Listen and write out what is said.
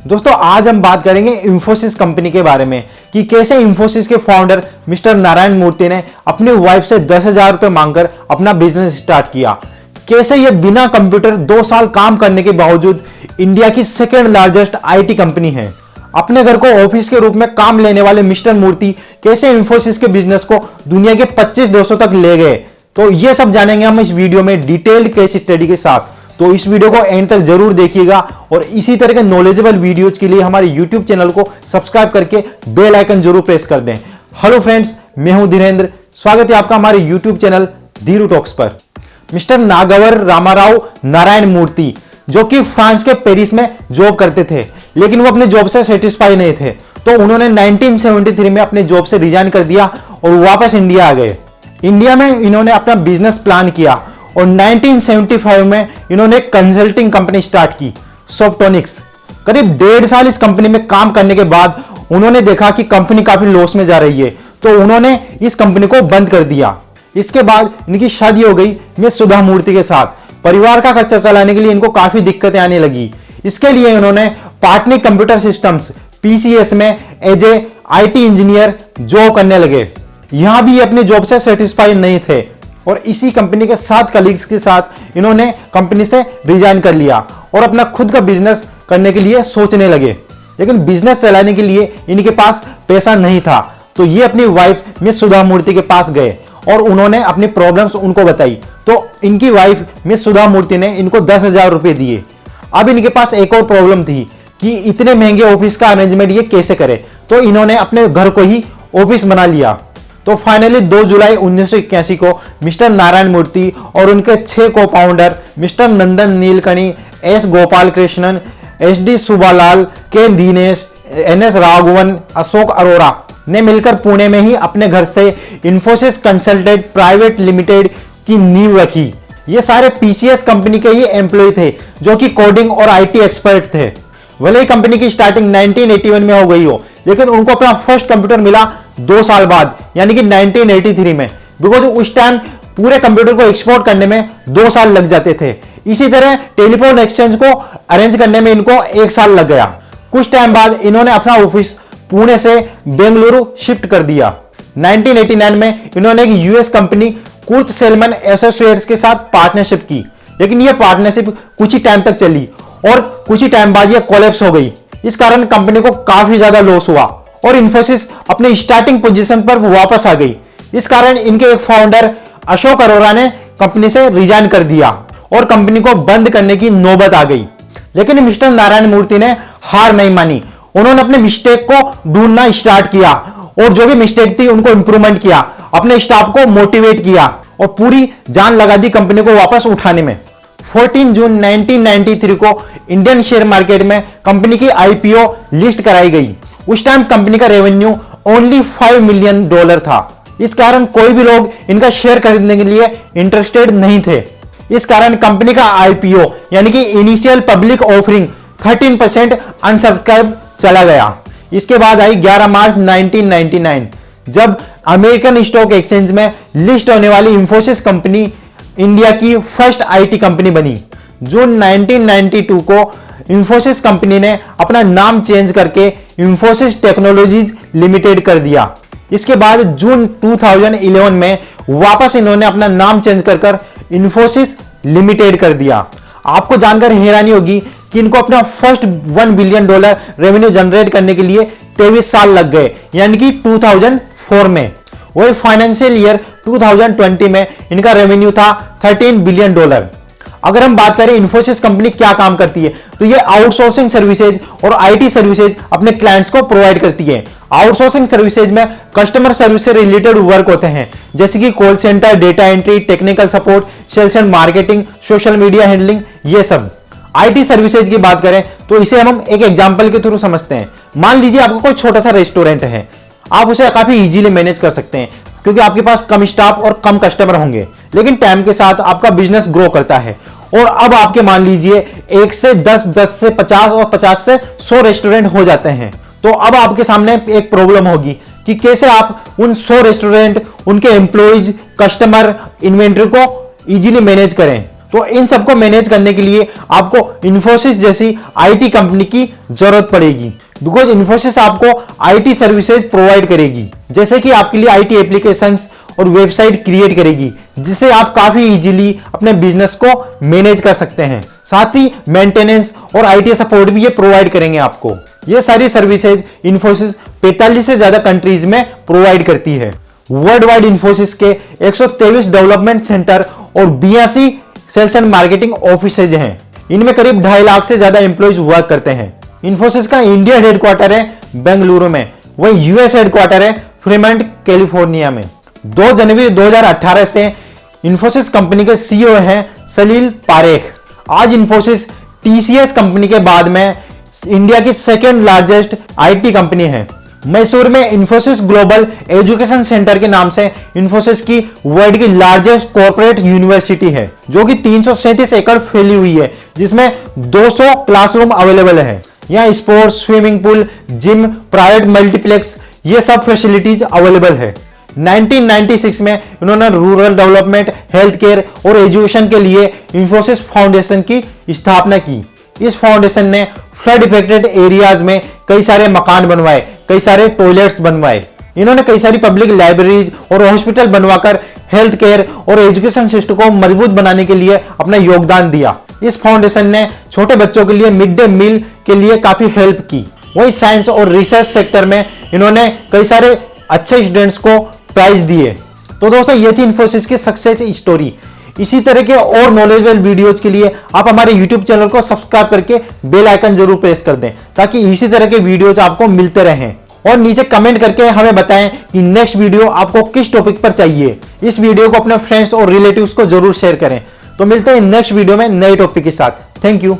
दोस्तों आज हम बात करेंगे इंफोसिस कंपनी के बारे में कि कैसे इंफोसिस के फाउंडर मिस्टर नारायण मूर्ति ने अपनी वाइफ से 10,000 रुपए मांगकर अपना बिजनेस स्टार्ट किया। कैसे ये बिना कंप्यूटर 2 साल काम करने के बावजूद इंडिया की सेकेंड लार्जेस्ट आईटी कंपनी है। अपने घर को ऑफिस के रूप में काम लेने वाले मिस्टर मूर्ति कैसे इंफोसिस के बिजनेस को दुनिया के 25 देशों तक ले गए, तो ये सब जानेंगे हम इस वीडियो में डिटेल्ड केस स्टडी के साथ। तो इस वीडियो को एंड तक जरूर देखिएगा और इसी तरह के नॉलेजेबल वीडियोज के लिए हमारे यूट्यूब चैनल को सब्सक्राइब करके बेल आइकन जरूर प्रेस कर दें। हेलो फ्रेंड्स, मैं हूं धीरेन्द्र। स्वागत है आपका हमारे यूट्यूब चैनल धीरू टॉक्स पर। मिस्टर नागवर रामाराव नारायण मूर्ति जो कि फ्रांस के पेरिस में जॉब करते थे, लेकिन वो अपने जॉब से सेटिस्फाई नहीं थे, तो उन्होंने 1973 में अपने जॉब से रिजाइन कर दिया और वापस इंडिया आ गए। इंडिया में इन्होंने अपना बिजनेस प्लान किया और 1975 में इन्होंने एक कंसल्टिंग कंपनी स्टार्ट की, सॉफ्टोनिक्स। करीब 1.5 साल इस कंपनी में काम करने के बाद उन्होंने देखा कि कंपनी काफी लॉस में जा रही है, तो उन्होंने इस कंपनी को बंद कर दिया। इसके बाद इनकी शादी हो गई मिस सुधा मूर्ति के साथ। परिवार का खर्चा चलाने के लिए इनको काफी दिक्कतें आने लगी। इसके लिए इन्होंने पाटनी कंप्यूटर सिस्टम्स पीसीएस में as a IT engineer job करने लगे। यहां भी अपनी जॉब से सेटिस्फाई नहीं थे और इसी कंपनी के 7 कलीग्स के साथ इन्होंने कंपनी से रिजाइन कर लिया और अपना खुद का बिजनेस करने के लिए सोचने लगे। लेकिन बिजनेस चलाने के लिए इनके पास पैसा नहीं था, तो ये अपनी वाइफ मिस सुधा मूर्ति के पास गए और उन्होंने अपनी प्रॉब्लम्स उनको बताई। तो इनकी वाइफ मिस सुधा मूर्ति ने इनको 10,000 रुपए दिए। अब इनके पास एक और प्रॉब्लम थी कि इतने महंगे ऑफिस का अरेंजमेंट ये कैसे करे, तो इन्होंने अपने घर को ही ऑफिस बना लिया। तो फाइनली 2 जुलाई 1981 को मिस्टर नारायण मूर्ति और उनके 6 को founder mister Nandan Nilekani, S Gopalakrishnan, S D Shibulal, K Dinesh, NS Raghavan, Ashok Arora ने मिलकर पुणे में ही अपने घर से इंफोसिस कंसल्टेंट प्राइवेट लिमिटेड की नींव रखी। ये सारे पीसीएस कंपनी के ही एम्प्लॉय थे जो कि कोडिंग और आईटी एक्सपर्ट थे। भले ही कंपनी की स्टार्टिंग 1981 में हो गई हो, लेकिन उनको अपना फर्स्ट कंप्यूटर मिला 2 साल बाद, यानी कि 1983 में, बिकॉज उस टाइम पूरे कंप्यूटर को एक्सपोर्ट करने में 2 साल लग जाते थे। इसी तरह टेलीफोन एक्सचेंज को अरेंज करने में इनको 1 साल लग गया। कुछ टाइम बाद इन्होंने अपना ऑफिस पुणे से बेंगलुरु शिफ्ट कर दिया। 1989 में इन्होंने एक US company Kurt salmon associates के साथ पार्टनरशिप की, लेकिन यह पार्टनरशिप कुछ ही टाइम तक चली और कुछ ही टाइम बाद यह कोलैप्स हो गई। इस कारण कंपनी को काफी ज्यादा लॉस हुआ और इंफोसिस अपने स्टार्टिंग पोजीशन पर वापस आ गई। इस कारण इनके एक फाउंडर अशोक अरोरा ने कंपनी से रिजाइन कर दिया और कंपनी को बंद करने की नौबत आ गई। लेकिन मिस्टर नारायण मूर्ति ने हार नहीं मानी। उन्होंने अपने मिस्टेक को ढूंढना स्टार्ट किया और जो भी मिस्टेक थी उनको इंप्रूवमेंट किया, अपने स्टाफ को मोटिवेट किया और पूरी जान लगा दी कंपनी को वापस उठाने में। 14 जून 1993 को इंडियन शेयर मार्केट में कंपनी की आईपीओ लिस्ट कराई गई। उस टाइम कंपनी का रेवेन्यू ओनली $5 मिलियन था। इस कारण कोई भी लोग इनका शेयर खरीदने के लिए इंटरेस्टेड नहीं थे। इस कारण कंपनी का आईपीओ यानी कि इनिशियल पब्लिक ऑफरिंग 13% अनसब्सक्राइब चला गया। इसके बाद आई 11 मार्च 1999, जब अमेरिकन स्टॉक एक्सचेंज में लिस्ट होने वाली इंफोसिस कंपनी इंडिया की फर्स्ट आईटी कंपनी बनी। जून 1992 को इंफोसिस कंपनी ने अपना नाम चेंज करके इंफोसिस टेक्नोलॉजीज लिमिटेड कर दिया। इसके बाद जून 2011 में वापस इन्होंने अपना नाम चेंज कर इंफोसिस लिमिटेड कर दिया। आपको जानकर हैरानी होगी कि इनको अपना फर्स्ट $1 बिलियन रेवेन्यू जनरेट करने के लिए 23 साल लग गए, यानी कि 2004 में। वही फाइनेंशियल ईयर 2020 में इनका रेवेन्यू था $13 बिलियन। अगर हम बात करें इंफोसिस कंपनी क्या काम करती है, तो ये आउटसोर्सिंग सर्विसेज और आईटी सर्विसेज अपने क्लाइंट्स को प्रोवाइड करती है। आउटसोर्सिंग सर्विसेज में कस्टमर सर्विस से रिलेटेड वर्क होते हैं, जैसे कि call centre, data entry, technical support, sales and marketing, social media handling, ये सब। आईटी सर्विसेज की बात करें तो इसे हम एक एग्जांपल के थ्रू समझते हैं। मान लीजिए आपका कोई छोटा सा रेस्टोरेंट है, आप उसे काफी इजीली मैनेज कर सकते हैं क्योंकि आपके पास कम स्टाफ और कम कस्टमर होंगे। लेकिन टाइम के साथ आपका बिजनेस ग्रो करता है और अब आपके मान लीजिए 1 से 10, 10 से 50 और 50 से 100 रेस्टोरेंट हो जाते हैं। तो अब आपके सामने एक प्रॉब्लम होगी कि कैसे आप उन 100 रेस्टोरेंट, उनके एम्प्लॉइज, कस्टमर, इन्वेंट्री को इजीली मैनेज करें। तो इन सबको मैनेज करने के लिए आपको इन्फोसिस जैसी आईटी कंपनी की जरूरत पड़ेगी, बिकॉज इन्फोसिस आपको आईटी सर्विसेज प्रोवाइड करेगी, जैसे कि आपके लिए आईटी एप्लीकेशंस और वेबसाइट क्रिएट करेगी, जिससे आप काफी इजीली अपने बिजनेस को मैनेज कर सकते हैं। साथ ही मेंटेनेंस और आईटी सपोर्ट भी ये प्रोवाइड करेंगे आपको। ये सारी सर्विसेज इन्फोसिस 45 से ज्यादा कंट्रीज में प्रोवाइड करती है। वर्ल्ड वाइड इन्फोसिस के 123 डेवलपमेंट सेंटर और 82 सेल्स एंड मार्केटिंग ऑफिसेज हैं। इनमें करीब 2.5 लाख से ज्यादा एम्प्लॉइज वर्क करते हैं। इन्फोसिस का इंडिया हेडक्वार्टर है बेंगलुरु में, वही यूएस हेडक्वार्टर है फ्रीमंट कैलिफोर्निया में। 2 जनवरी 2018 से इन्फोसिस कंपनी के सीईओ हैं सलील पारेख। आज इन्फोसिस टीसीएस कंपनी के बाद में इंडिया की सेकेंड लार्जेस्ट आईटी कंपनी है। मैसूर में इन्फोसिस ग्लोबल एजुकेशन सेंटर के नाम से इन्फोसिस की वर्ल्ड की लार्जेस्ट कॉर्पोरेट यूनिवर्सिटी है, जो कि 337 एकड़ फैली हुई है, जिसमें 200 क्लासरूम अवेलेबल है। यहाँ sports, swimming pool, gym, private multiplex, ये सब फैसिलिटीज अवेलेबल है। 1996 में इन्होंने रूरल डेवलपमेंट, हेल्थ केयर और एजुकेशन के लिए इन्फोसिस फाउंडेशन की स्थापना की। इस फाउंडेशन ने फ्लड इफेक्टेड एरियाज में कई सारे मकान बनवाए, कई सारे टॉयलेट्स बनवाए। इन्होंने कई सारी पब्लिक लाइब्रेरीज और हॉस्पिटल बनवाकर हेल्थ केयर और एजुकेशन सिस्टम को मजबूत बनाने के लिए अपना योगदान दिया। इस फाउंडेशन ने छोटे बच्चों के लिए मिड डे मील के लिए काफी हेल्प की। वही साइंस और रिसर्च सेक्टर में इन्होंने कई सारे अच्छे स्टूडेंट्स को प्राइज दिए। तो दोस्तों, ये थी इन्फोसिस की सक्सेस स्टोरी। इसी तरह के और नॉलेजेबल वीडियोज के लिए आप हमारे YouTube चैनल को सब्सक्राइब करके बेल आइकन जरूर प्रेस कर दें, ताकि इसी तरह के वीडियोज आपको मिलते रहें। और नीचे कमेंट करके हमें बताएं कि नेक्स्ट वीडियो आपको किस टॉपिक पर चाहिए। इस वीडियो को अपने फ्रेंड्स और रिलेटिव्स को जरूर शेयर करें। तो मिलते हैं नेक्स्ट वीडियो में नए टॉपिक के साथ। Thank you.